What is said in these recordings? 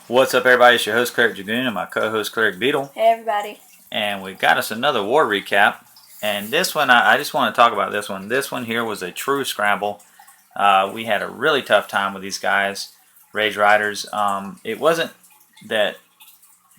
What's up, everybody? It's your host, Cleric Dragoon, and my co-host, Cleric Beetle. Hey, everybody. And we got us another war recap. And this one, I just want to talk about this one. This one here was a true scramble. We had a really tough time with these guys, Rage Riders. It wasn't that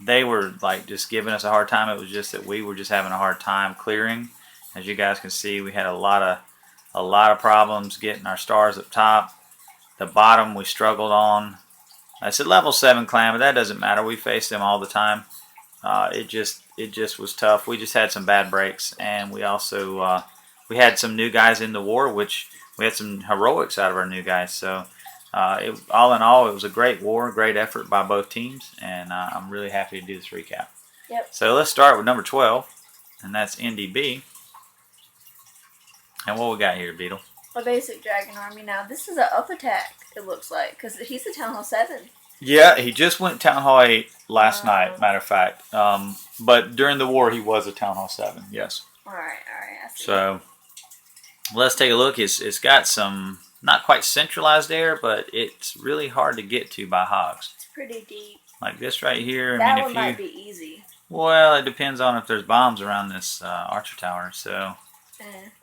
they were like just giving us a hard time. It was just that we were just having a hard time clearing. As you guys can see, we had a lot of problems getting our stars up top. The bottom we struggled on. I said level 7 clan, but that doesn't matter. We face them all the time. It just was tough. We just had some bad breaks, and we also we had some new guys in the war, which we had some heroics out of our new guys. So all in all, it was a great war, great effort by both teams, and I'm really happy to do this recap. Yep. So let's start with number 12, and that's NDB. And what we got here, Beetle? A basic dragon army. Now, this is an up attack, it looks like, because he's a Town Hall 7. Yeah, he just went Town Hall 8 last night, matter of fact. But during the war, he was a Town Hall 7, yes. Alright, I see. So, let's take a look. It's got some, not quite centralized air, but it's really hard to get to by hogs. It's pretty deep. Like this right here. That one might be easy. Well, it depends on if there's bombs around this archer tower, so...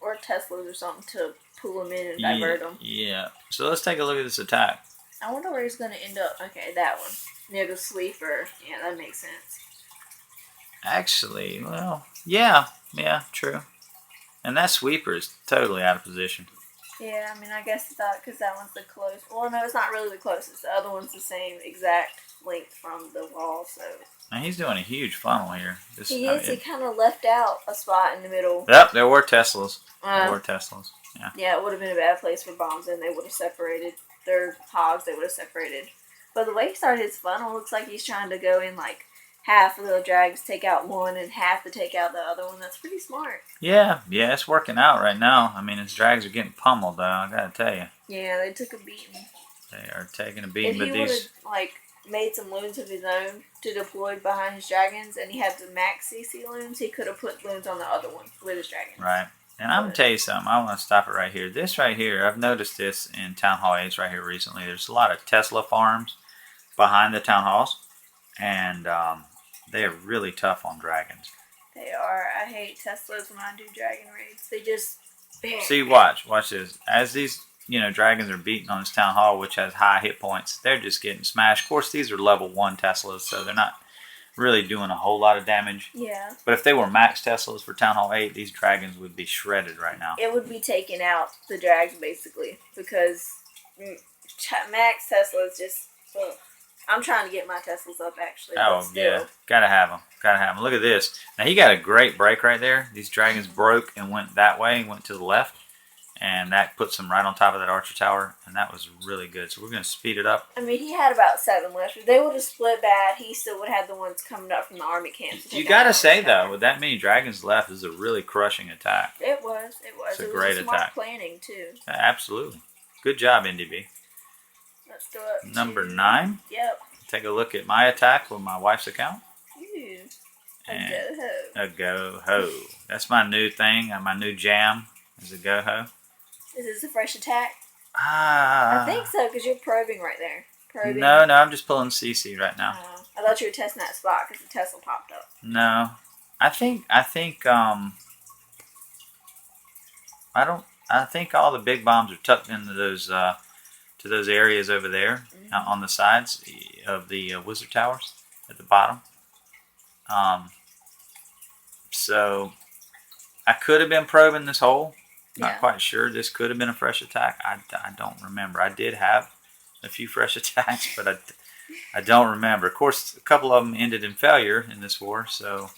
Or Teslas or something to pull them in and divert them. Yeah. So let's take a look at this attack. I wonder where he's going to end up. Okay, that one. Near the sleeper. Yeah, that makes sense. Actually, well, yeah, true. And that sweeper is totally out of position. Yeah, I mean, I guess because that one's the closest. Well, no, it's not really the closest. The other one's the same exact length from the wall, so... And he's doing a huge funnel here. He is. He kind of left out a spot in the middle. Yep, there were Teslas. Yeah. Yeah, it would have been a bad place for bombs, and they would have separated their hogs. They would have separated. But the way he started his funnel, looks like he's trying to go in like half of the drags, take out one, and half to take out the other one. That's pretty smart. Yeah, it's working out right now. I mean, his drags are getting pummeled, though. I gotta tell you. Yeah, they took a beating. They are taking a beating, but he would have made some loons of his own to deploy behind his dragons, and he had the max CC loons, he could have put loons on the other one with his dragons. Right. And I'm going to tell you something. I want to stop it right here. This right here, I've noticed this in Town Hall 8s right here recently. There's a lot of Tesla farms behind the Town Halls, and they are really tough on dragons. They are. I hate Teslas when I do dragon raids. They just... See, watch this. As these... dragons are beating on this Town Hall, which has high hit points. They're just getting smashed. Of course, these are level 1 Teslas, so they're not really doing a whole lot of damage. Yeah. But if they were max Teslas for Town Hall 8, these dragons would be shredded right now. It would be taking out the drags, basically, because max Teslas just... Ugh. I'm trying to get my Teslas up, actually. Oh, yeah. Gotta have them. Look at this. Now, he got a great break right there. These dragons broke and went that way, went to the left. And that puts him right on top of that archer tower, and that was really good. So we're going to speed it up. I mean, he had about 7 left. If they would have split bad, he still would have the ones coming up from the army camps. You got to say, though, with that many dragons left, this is a really crushing attack. It was. It's a great smart attack. Planning, too. Absolutely. Good job, NDB. Let's go up Number 9. Yep. Take a look at my attack with my wife's account. Ooh. And a go-ho. A go-ho. That's my new thing. My new jam is a go-ho. Is this a fresh attack? I think so, because you're probing right there. Probing. No, I'm just pulling CC right now. I thought you were testing that spot because the Tesla popped up. No. I think all the big bombs are tucked into those to those areas over there on the sides of the wizard towers at the bottom. So I could have been probing this hole. Not quite sure. This could have been a fresh attack. I don't remember. I did have a few fresh attacks, but I don't remember. Of course, a couple of them ended in failure in this war, so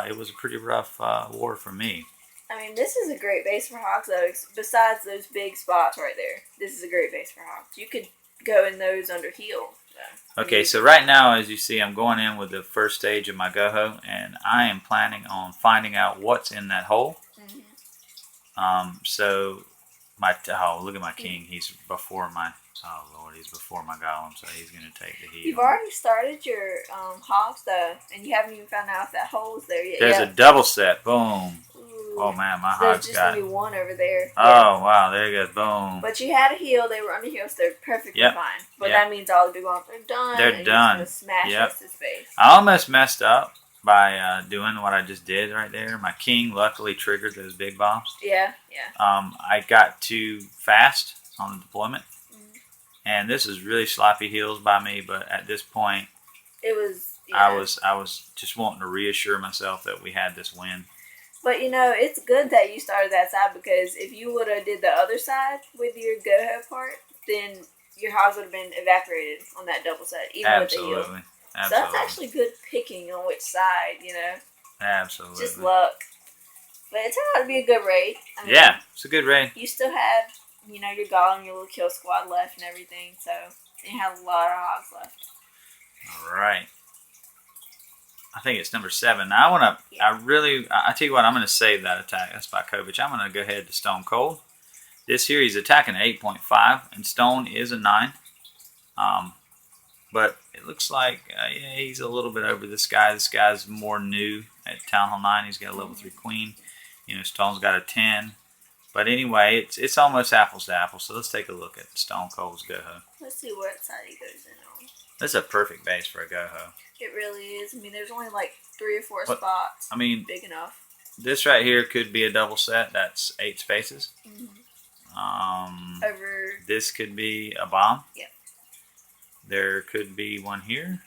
it was a pretty rough war for me. I mean, this is a great base for hogs, though. Besides those big spots right there, this is a great base for hogs. You could go in those under heal. Okay, so right now, as you see, I'm going in with the first stage of my go-ho, and I am planning on finding out what's in that hole. So look at my king. He's before my golem, so he's going to take the heat. You've already started your hogs, though, and you haven't even found out if that hole is there yet. There's a double set. Boom. Ooh, Oh man, my There's hogs just got. gonna be one over there. Oh wow, there you go, boom. But you had a heal. They were under heal, so they're perfectly Yep. fine. But Yep. that means all the big bombs are done. They're and done. You're just gonna smash Yep. his face. I almost messed up by doing what I just did right there. My king luckily triggered those big bombs. Yeah. I got too fast on the deployment, Mhm. and this is really sloppy heals by me. But at this point, It was. I was just wanting to reassure myself that we had this win. But it's good that you started that side, because if you would have did the other side with your go part, then your hogs would have been evaporated on that double set, even with the heal. Absolutely. So that's actually good picking on which side, Absolutely. Just luck. But it turned out to be a good raid. I mean, Yeah, it's a good raid. You still had, your golem, your little kill squad left and everything, so you had a lot of hogs left. All right. I think it's number 7. Now I tell you what, I'm going to save that attack. That's by Kovic. I'm going to go ahead to Stone Cold. This here, he's attacking at 8.5, and Stone is a 9. But it looks like he's a little bit over this guy. This guy's more new at Town Hall 9. He's got a level 3 queen. Stone's got a 10. But anyway, it's almost apples to apples. So let's take a look at Stone Cold's Goho. Let's see what side he goes in on. This is a perfect base for a Goho. It really is. I mean, there's only like 3 or 4 spots. I mean, big enough. This right here could be a double set. That's 8 spaces. Mm-hmm. Over. This could be a bomb. Yep. There could be one here.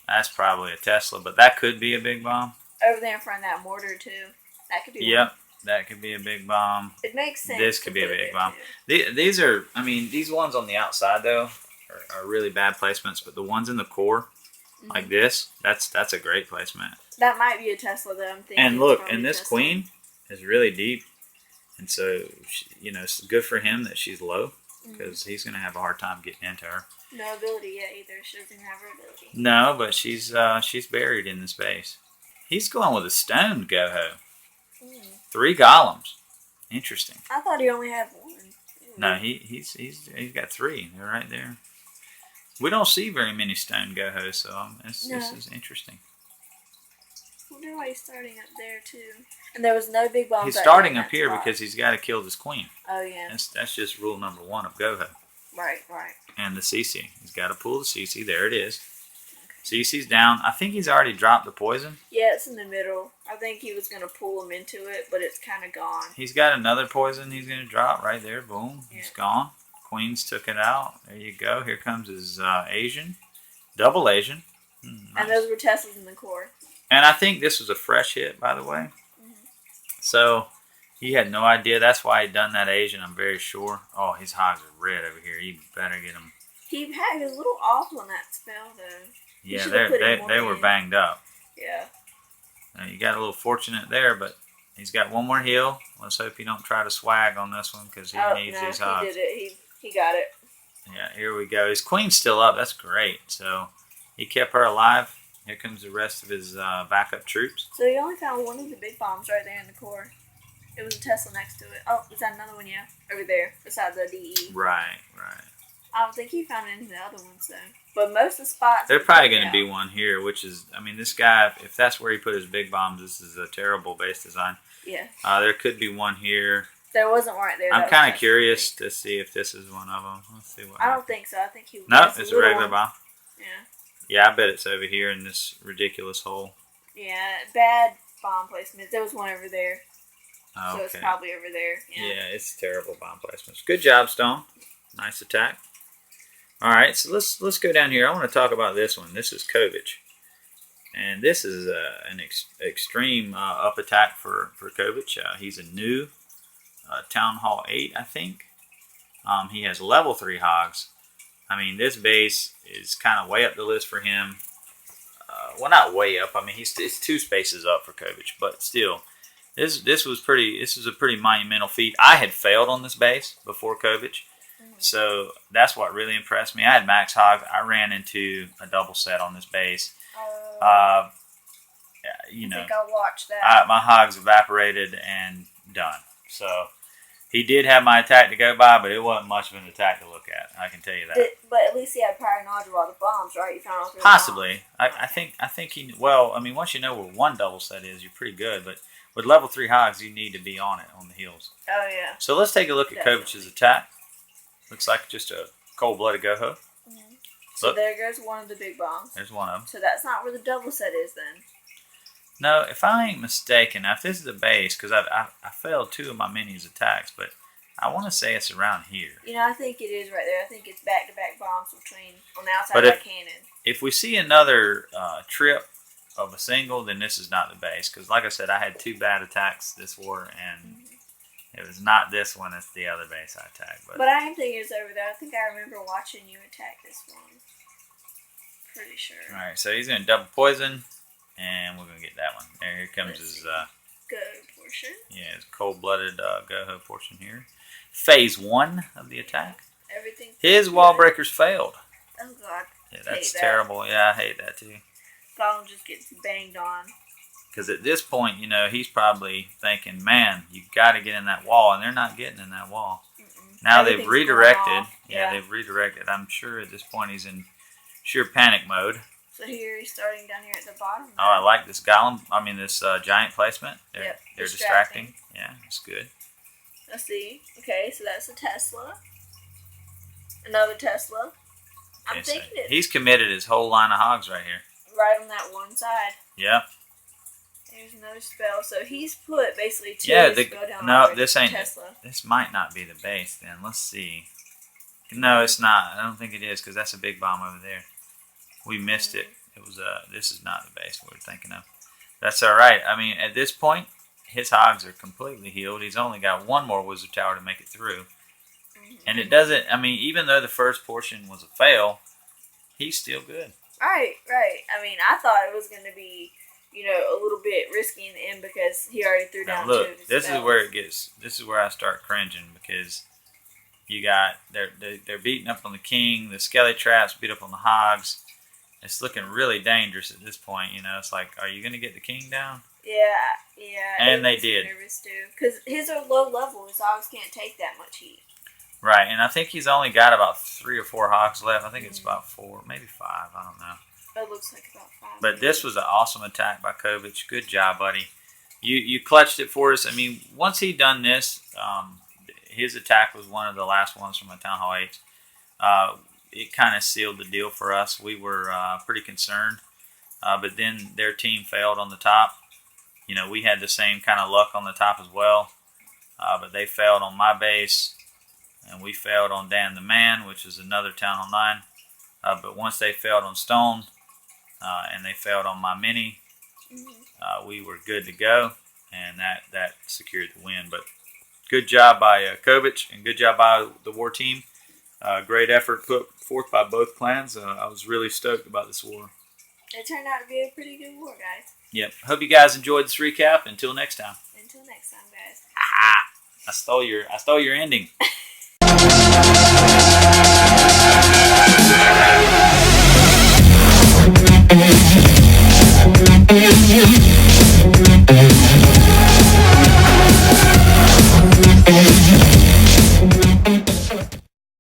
That's probably a Tesla, but that could be a big bomb. Over there in front of that mortar too. That could be. Yep, that could be a big bomb. It makes sense. This could be a big bomb. These are, these ones on the outside though are really bad placements, but the ones in the core, like this, that's a great placement. That might be a Tesla though. I'm thinking. And look, and this queen is really deep, and so it's good for him that she's low, because he's going to have a hard time getting into her. No ability yet either. She doesn't have her ability. No, but she's buried in the space. He's going with a stone Goho. 3 golems. Interesting. I thought he only had 1. No, he's got 3. They're right there. We don't see very many stone Gohos, so this is interesting. I wonder why he's starting up there too. And there was no big bombs. He's starting up here because he's got to kill this queen. Oh yeah. That's just rule number 1 of Goho. Right. And the CC. He's got to pull the CC. There it is. CC's down. I think he's already dropped the poison. Yeah, it's in the middle. I think he was going to pull him into it, but it's kind of gone. He's got another poison he's going to drop right there. Boom. Yeah. It's gone. Queens took it out. There you go. Here comes his Asian. Double Asian. Nice. And those were Teslas in the core. And I think this was a fresh hit, by the way. So he had no idea. That's why he done that Asian, I'm very sure. Oh, his hogs are red over here. You better get them. He was a little off on that spell, though. Yeah, they were banged up. Yeah. You got a little fortunate there, but he's got one more heal. Let's hope he don't try to swag on this one, because he needs these hogs. He did it. He got it. Yeah, here we go. His queen's still up. That's great. So he kept her alive. Here comes the rest of his backup troops. So he only found one of the big bombs right there in the core. It was a Tesla next to it. Oh, is that another one? Yeah, over there beside the DE. Right. I don't think he found any of the other ones though. But most of the spots. There's probably going to be one here, which is, this guy, if that's where he put his big bombs, this is a terrible base design. Yeah. There could be one here. There wasn't right there. I'm kind of curious to see if this is one of them. Let's see what. I don't think so. I think he. No, it's a regular bomb. Yeah. Yeah, I bet it's over here in this ridiculous hole. Yeah, bad bomb placement. There was one over there. Okay. So it's probably over there. Yeah, it's terrible bomb placements. Good job, Stone. Nice attack. All right, so let's go down here. I want to talk about this one. This is Kovic. And this is an extreme up attack for Kovic. He's a new Town Hall 8, I think. He has level 3 hogs. This base is kind of way up the list for him. Well, not way up. It's 2 spaces up for Kovic, but still, this is a pretty monumental feat. I had failed on this base before Kovic, so that's what really impressed me. I had max hogs. I ran into a double set on this base. I think I'll watch that. My hogs evaporated and done. So he did have my attack to go by, but it wasn't much of an attack to look at. I can tell you that. But at least he had prior knowledge of all the bombs, right? You found all 3 possibly. I think he. Well, once you know where one double set is, you're pretty good. But with level 3 hogs, you need to be on it on the heels. Oh yeah. So let's take a look at Definitely. Kovich's attack. Looks like just a cold-blooded go-ho. So Look. there goes one of the big bombs. There's one of them. So that's not where the double set is then. No, if I ain't mistaken, now if this is the base, because I failed 2 of my minis attacks, but I want to say it's around here. You know, I think it is right there. I think it's back-to-back bombs between on the outside But of if- that cannon. If we see another trip of a single, then this is not the base. Because like I said, I had 2 bad attacks this war, and it was not this one, it's the other base I attacked. But I am thinking it's over there. I think I remember watching you attack this one. Pretty sure. Alright, so he's going to double poison, and we're going to get that one. There, here comes Let's his, Go portion. his cold-blooded go-ho portion here. Phase 1 of the attack. Everything. His wall breakers failed. Oh god. Yeah, that's Hate that. terrible. Yeah, I hate that too. Golem just gets banged on. Because at this point, you know, he's probably thinking, man, you got to get in that wall, and they're not getting in that wall. Now they've Everything's going redirected. off. Yeah, they've redirected. I'm sure at this point he's in sheer panic mode. So here he's starting down here at the bottom. Oh, I like this this giant placement. Yep, They're distracting. distracting. Yeah, it's good. Let's see. Okay, so that's a Tesla. Another Tesla. I'm Okay, so thinking it's he's committed his whole line of hogs right here. right on that one side. Yeah. There's another spell. So he's put basically 2 Yeah, spell down no, over this ain't Tesla. This might not be the base then. Let's see. No, it's not. I don't think it is because that's a big bomb over there. We missed it. It was this is not the base we were thinking of. That's all right. I mean, at this point, his hogs are completely healed. He's only got 1 more wizard tower to make it through. And it doesn't, I mean, even though the first portion was a fail, he's still good. Right. I mean, I thought it was going to be, you know, a little bit risky in the end because he already threw Now down look, 2 of his this spells. is where it gets, this is where I start cringing because you got, they're beating up on the king, the skelly traps beat up on the hogs. It's looking really dangerous at this point, you know. It's like, are you going to get the king down? Yeah. And it they makes me did. nervous too. Because his are low level. His hogs can't take that much heat. Right, and I think he's only got about 3 or 4 hogs left. I think it's about 4, maybe 5, I don't know. It looks like about 5. But this was an awesome attack by Kovich. Good job, buddy. You clutched it for us. I mean, once he done this, his attack was one of the last ones from my Town Hall 8. It kind of sealed the deal for us. We were pretty concerned. But then their team failed on the top. You know, we had the same kind of luck on the top as well. But they failed on my base. And we failed on Dan the Man, which is another Town Hall 9. But once they failed on Stone, and they failed on my mini, we were good to go. And that secured the win. But good job by Kovich and good job by the war team. Great effort put forth by both clans. I was really stoked about this war. It turned out to be a pretty good war, guys. Yep. Hope you guys enjoyed this recap. Until next time. Until next time, guys. I stole your ending. Thank you.